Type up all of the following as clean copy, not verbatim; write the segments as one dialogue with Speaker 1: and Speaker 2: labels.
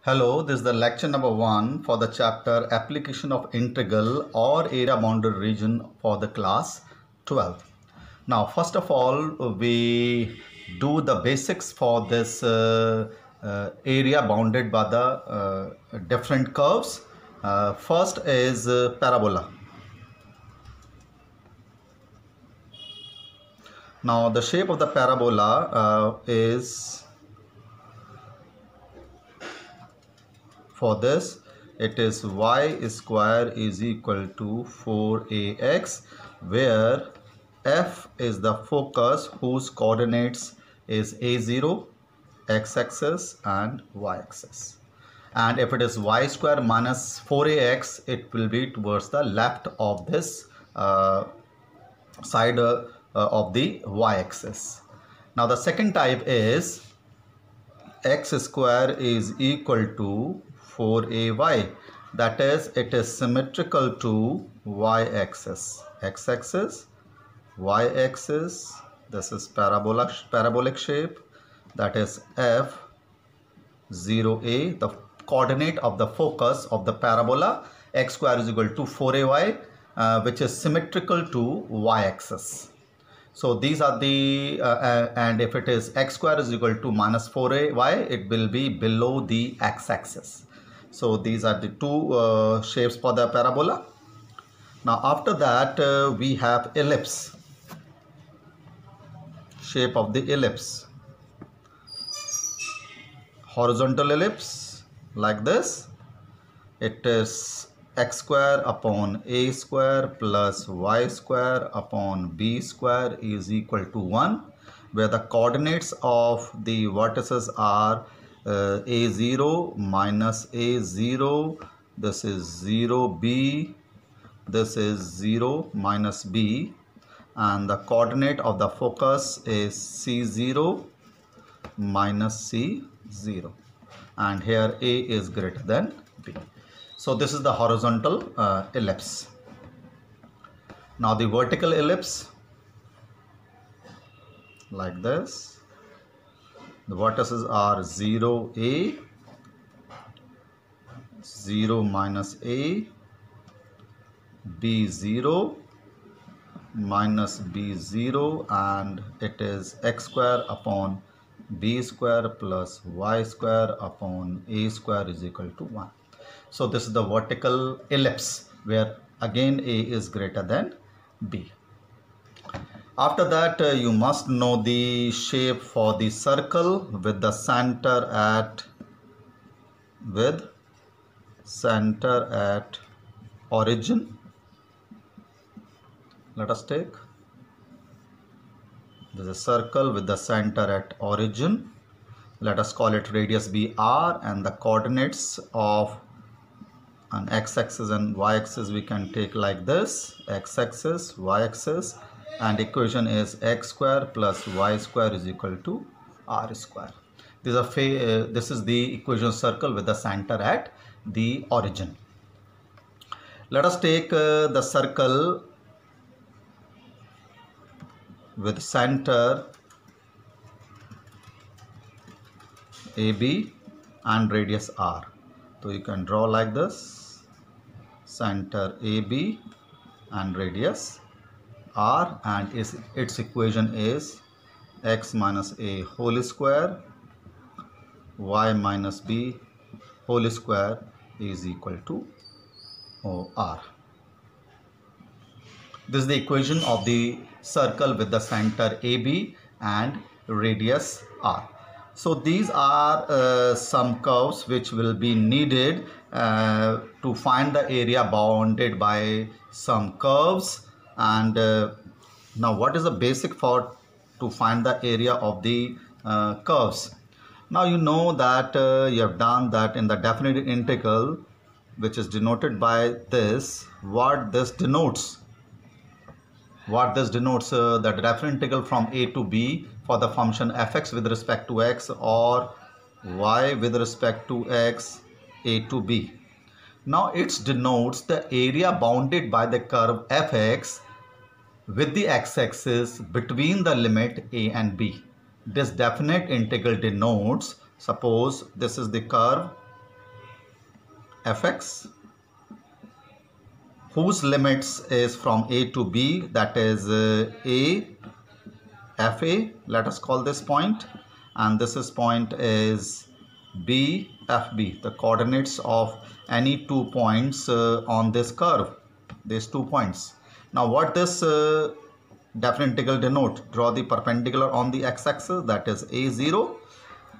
Speaker 1: Hello, this is the lecture number 1 for the chapter Application of Integral or Area Bounded Region for the class 12. Now, first of all, we do the basics for this area bounded by the different curves. First is parabola. Now, the shape of the parabola is, for this, it is y square is equal to 4ax, where f is the focus whose coordinates is a0, x-axis and y-axis. And if it is y square minus 4ax, it will be towards the left of this side of the y-axis. Now the second type is x square is equal to 4ay, that is, it is symmetrical to y-axis, x-axis, y-axis. This is parabolic shape, that is f 0a, the coordinate of the focus of the parabola. X square is equal to 4ay, which is symmetrical to y-axis. So these are the and if it is x square is equal to minus 4ay, it will be below the x-axis. So these are the two shapes for the parabola. Now after that we have ellipse, shape of the ellipse, horizontal ellipse like this. It is x square upon a square plus y square upon b square is equal to 1, where the coordinates of the vertices are a0 minus a0, this is 0b, this is 0 minus b, and the coordinate of the focus is c0 minus c0, and here a is greater than b. So this is the horizontal ellipse. Now the vertical ellipse, like this. The vertices are 0a, 0 minus a, b0 minus b0, and it is x square upon b square plus y square upon a square is equal to 1. So this is the vertical ellipse, where again a is greater than b. After that you must know the shape for the circle with the center at origin. Let us take this is a circle with the center at origin. Let us call it radius b r, and the coordinates of an x-axis and y-axis we can take like this: x-axis, y-axis, and equation is x square plus y square is equal to r square. This is the equation circle with the center at the origin. Let us take the circle with center AB and radius r. So you can draw like this: center AB and radius r, and its equation is x minus a whole square y minus b whole square is equal to r. This is the equation of the circle with the center AB and radius r. So these are some curves which will be needed to find the area bounded by some curves. And now what is the basic for to find the area of the curves? Now you know that you have done that in the definite integral, which is denoted by this. What this denotes the definite integral from a to b for the function fx with respect to x or y with respect to x, a to b. Now it denotes the area bounded by the curve fx with the x-axis between the limit a and b. This definite integral denotes, suppose this is the curve fx, whose limits is from a to b, that is a fa, let us call this point, and this is point is b fb, the coordinates of any 2 points on this curve, these 2 points. Now what this definite integral denote? Draw the perpendicular on the x-axis, that is a0,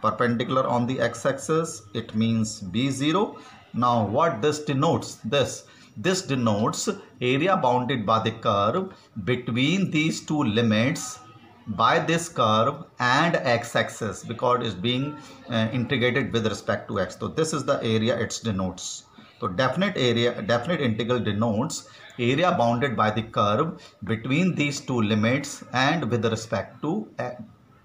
Speaker 1: perpendicular on the x-axis, it means b0. Now what this denotes? This denotes area bounded by the curve between these two limits by this curve and x-axis, because it's being integrated with respect to x. So this is the area it denotes. So definite integral denotes area bounded by the curve between these two limits and with respect to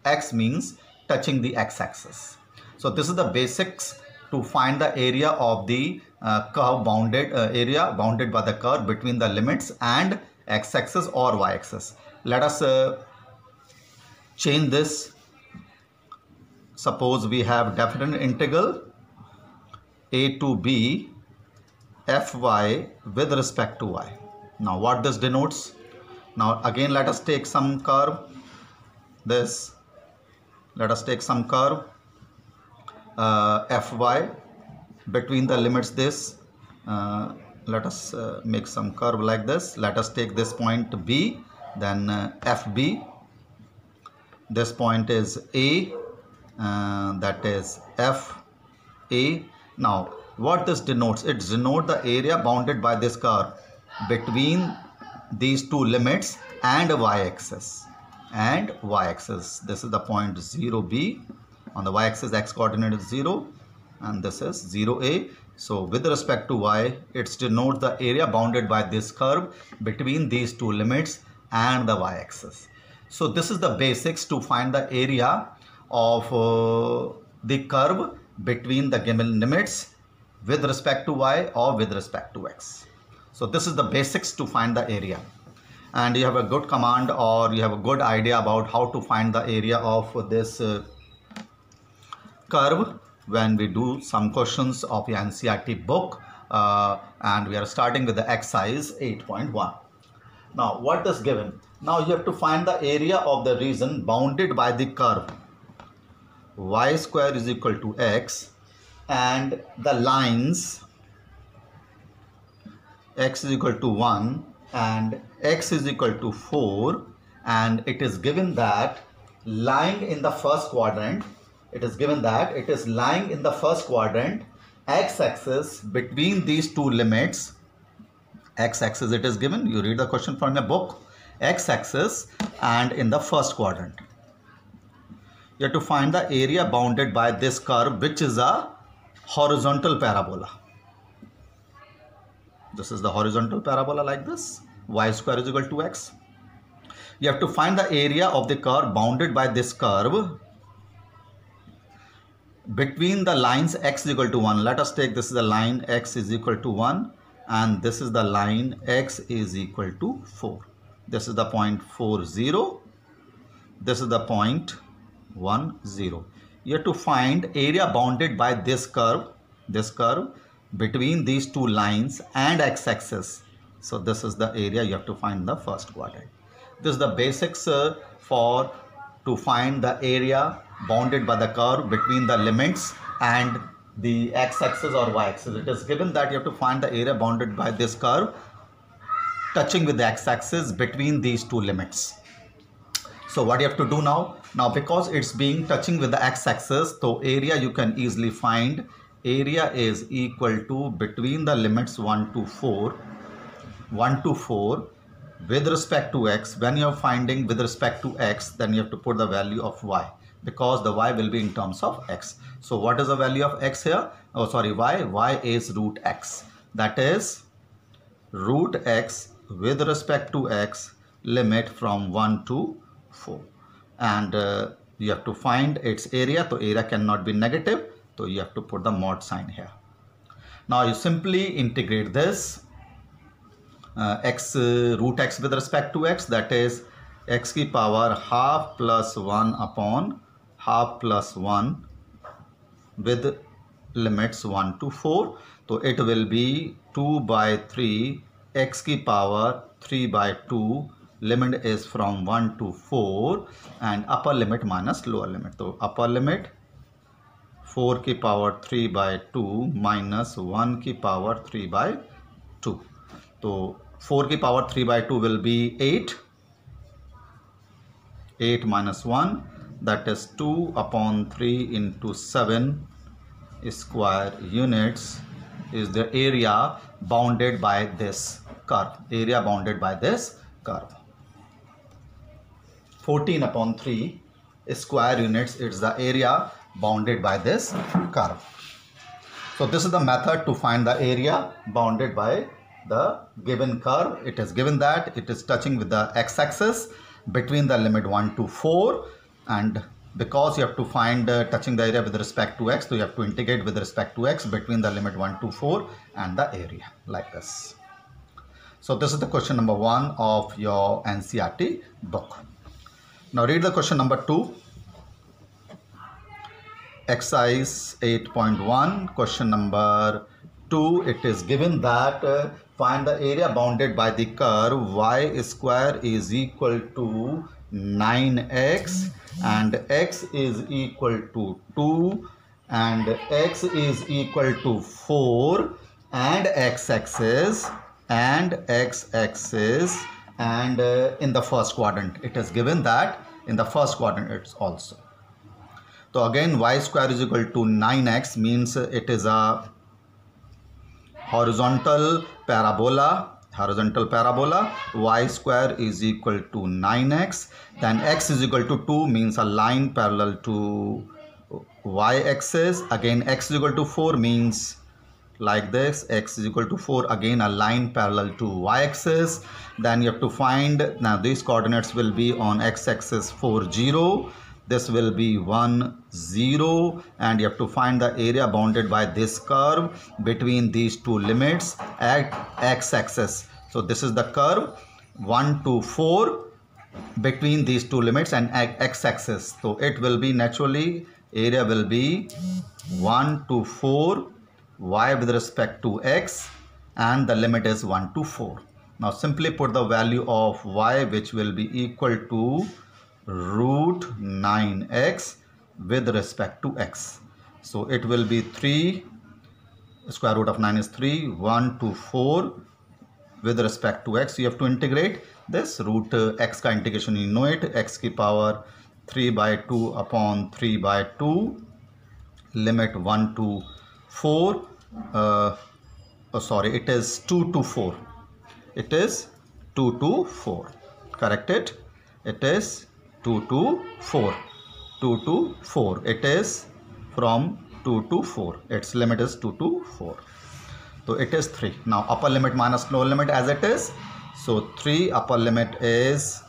Speaker 1: x, means touching the x-axis. So this is the basics to find the area of the curve bounded area bounded by the curve between the limits and x-axis or y-axis. Let us change this. Suppose we have definite integral a to b fy with respect to y. Now what this denotes? Now again let us take some curve. Let us take some curve fy between the limits this. Let us make some curve like this. Let us take this point b, then fb. This point is a, that is f a. Now what this denotes? It denotes the area bounded by this curve between these two limits and y-axis. This is the point 0b. On the y-axis x coordinate is 0 and this is 0a. So with respect to y, it denotes the area bounded by this curve between these two limits and the y-axis. So this is the basics to find the area of the curve between the given limits with respect to y or with respect to x. So this is the basics to find the area, and you have a good command or you have a good idea about how to find the area of this curve when we do some questions of the NCERT book, and we are starting with the exercise 8.1. Now what is given? Now you have to find the area of the region bounded by the curve y square is equal to x and the lines x is equal to 1 and x is equal to 4, and it is given that lying in the first quadrant, x-axis between these two limits, x-axis it is given, you read the question from your book, x-axis and in the first quadrant. You have to find the area bounded by this curve, which is a horizontal parabola. This is the horizontal parabola like this, y square is equal to x. You have to find the area of the curve bounded by this curve between the lines x is equal to 1. Let us take this is the line x is equal to 1 and this is the line x is equal to 4. This is the point 4, 0. This is the point 1, 0. You have to find area bounded by this curve between these two lines and x-axis. So this is the area you have to find in the first quadrant. This is the basics to find the area bounded by the curve between the limits and the x-axis or y-axis. It is given that you have to find the area bounded by this curve touching with the x-axis between these two limits. So what you have to do now? Now because it's being touching with the x-axis, so area you can easily find. Area is equal to between the limits 1 to 4 with respect to x. When you are finding with respect to x, then you have to put the value of y, because the y will be in terms of x. So what is the value of x here? Oh sorry, y is root x. That is root x with respect to x, limit from 1 to 4. And you have to find its area. So area cannot be negative, so you have to put the mod sign here. Now you simply integrate this root x with respect to x, that is x की power half plus 1 upon half plus 1 with limits 1 to 4. So it will be 2 by 3 x की power 3 by 2. Limit is from 1 to 4 and upper limit minus lower limit. So upper limit 4 की power 3 by 2 minus 1 की power 3 by 2. So 4 की power 3 by 2 will be 8. 8 minus 1, that is 2 upon 3 into 7 square units is the area bounded by this curve. Area bounded by this curve. 14 upon 3 square units is the area bounded by this curve. So this is the method to find the area bounded by the given curve. It is given that it is touching with the x-axis between the limit 1 to 4, and because you have to find touching the area with respect to x, so you have to integrate with respect to x between the limit 1 to 4 and the area, like this. So this is the question number 1 of your NCERT book. Now read the question number 2. Exercise 8.1, question number 2. It is given that find the area bounded by the curve y square is equal to 9x and x is equal to 2 and x is equal to 4 and x-axis and in the first quadrant. It is given that in the first quadrant it's also. So again, y square is equal to 9x means it is a horizontal parabola. Y square is equal to 9x. Then x is equal to 2 means a line parallel to y-axis. Again, x is equal to 4 means like this. X is equal to 4, again a line parallel to y-axis. Then you have to find, now these coordinates will be on x-axis 4, 0. This will be 1, 0, and you have to find the area bounded by this curve between these two limits at x-axis. So this is the curve 1 to 4 between these two limits and x-axis. So it will be naturally, area will be 1 to 4 y with respect to x, and the limit is 1 to 4. Now simply put the value of y, which will be equal to root 9x with respect to x. So it will be 3, square root of 9 is 3, 1 to 4 with respect to x. You have to integrate this root x ka integration, you know it, x ki power 3 by 2 upon 3 by 2, limit 1 to 4, it is 2 to 4. It is 2 to 4. Correct it? It is 2 to 4. 2 to 4. It is from 2 to 4. Its limit is 2 to 4. So it is 3. Now upper limit minus lower limit as it is. So 3 upper limit is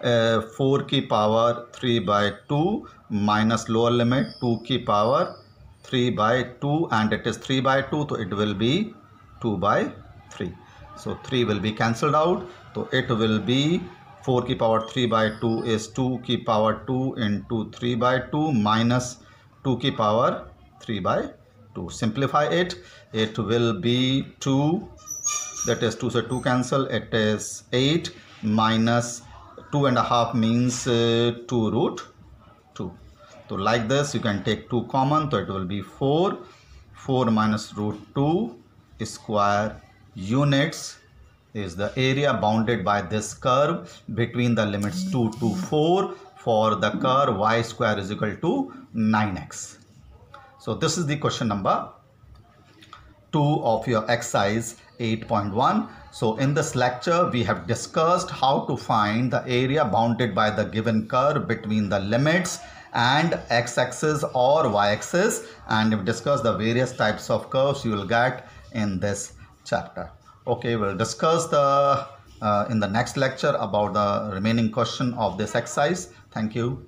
Speaker 1: 4 ki power 3 by 2 minus lower limit 2 ki power 3 by 2, and it is 3 by 2, so it will be 2 by 3. So 3 will be cancelled out. So it will be 4 ki power 3 by 2 is 2 ki power 2 into 3 by 2 minus 2 ki power 3 by 2. Simplify it. It will be 2, that is 2 so 2 cancel. It is 8 minus 2.5 means 2 root 2. So like this you can take 2 common, so it will be 4. 4 minus root 2 square units is the area bounded by this curve between the limits 2 to 4 for the curve y square is equal to 9x. So this is the question number 2 of your exercise 8.1. So in this lecture we have discussed how to find the area bounded by the given curve between the limits and x-axis or y-axis, and we've discussed the various types of curves you will get in this chapter. Okay, we'll discuss in the next lecture about the remaining question of this exercise. Thank you.